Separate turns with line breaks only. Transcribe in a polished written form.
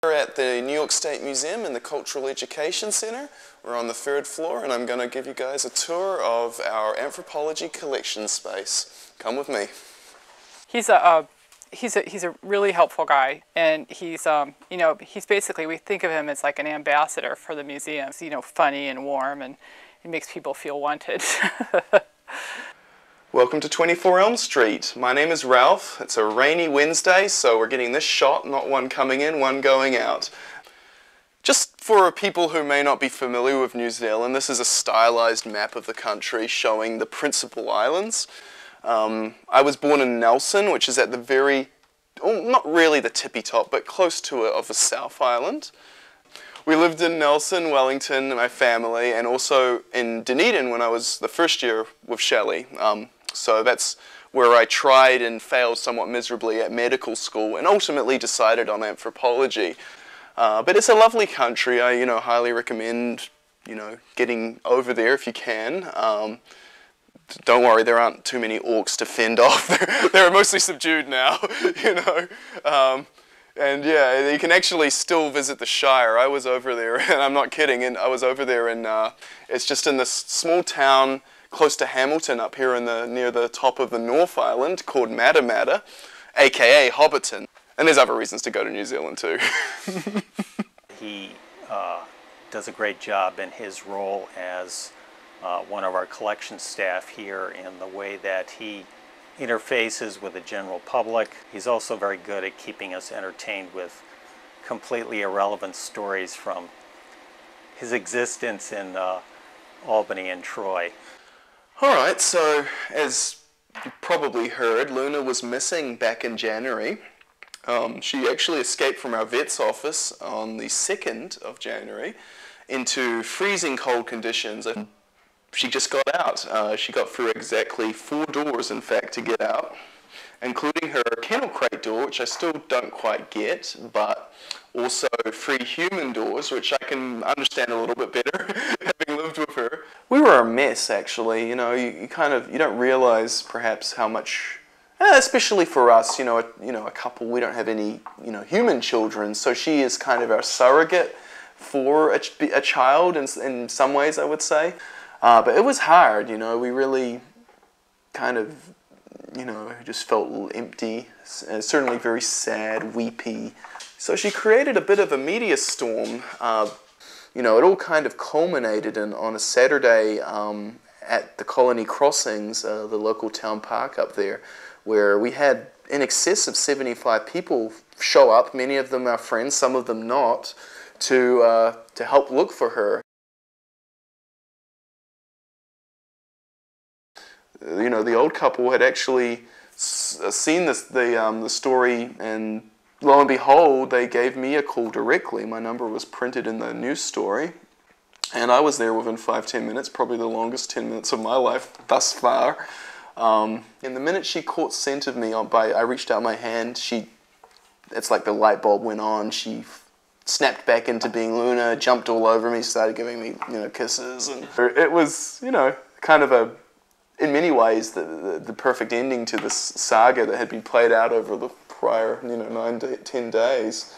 We're at the New York State Museum in the Cultural Education Center. We're on the 3rd floor and I'm going to give you guys a tour of our anthropology collection space. Come with me.
He's a really helpful guy, and he's he's basically, we think of him as like an ambassador for the museum. He's, funny and warm, and he makes people feel wanted.
Welcome to 24 Elm Street. My name is Ralph. It's a rainy Wednesday, so we're getting this shot, not one coming in, one going out. Just for people who may not be familiar with New Zealand, this is a stylized map of the country showing the principal islands. I was born in Nelson, which is at the very, not really the tippy top, but close to it, of the South Island. We lived in Nelson, Wellington, my family, and also in Dunedin when I was the first year with Shelley. So that's where I tried and failed somewhat miserably at medical school and ultimately decided on anthropology. But it's a lovely country. I, highly recommend, getting over there if you can. Don't worry, there aren't too many orcs to fend off. They're mostly subdued now, And yeah, you can actually still visit the Shire. I was over there, and I'm not kidding, and I was over there, and it's just in this small town close to Hamilton up here near the top of the North Island called Matamata, aka Hobbiton. And there's other reasons to go to New Zealand too.
He does a great job in his role as one of our collection staff here in the way that he interfaces with the general public. He's also very good at keeping us entertained with completely irrelevant stories from his existence in Albany and Troy.
Alright, so as you probably heard, Luna was missing back in January. She actually escaped from our vet's office on the 2nd of January into freezing cold conditions. And she just got out. She got through exactly 4 doors, in fact, to get out, including her kennel crate door, which I still don't quite get, but also 3 human doors, which I can understand a little bit better, having lived with her. We were a mess, actually. You don't realize perhaps how much, especially for us, a couple, we don't have any, human children, so she is kind of our surrogate for a child in some ways, I would say. But it was hard, we really kind of, just felt empty, certainly very sad, weepy. So she created a bit of a media storm. It all kind of culminated on a Saturday at the Colony Crossings, the local town park up there, where we had in excess of 75 people show up, many of them our friends, some of them not, to help look for her. The old couple had actually seen the story, and lo and behold, they gave me a call directly. My number was printed in the news story, and I was there within 5-10 minutes, probably the longest 10 minutes of my life thus far. And the minute she caught scent of me, I reached out my hand. It's like the light bulb went on. She snapped back into being Luna, jumped all over me, started giving me kisses, and it was kind of in many ways the perfect ending to this saga that had been played out over the prior 9 to 10 days.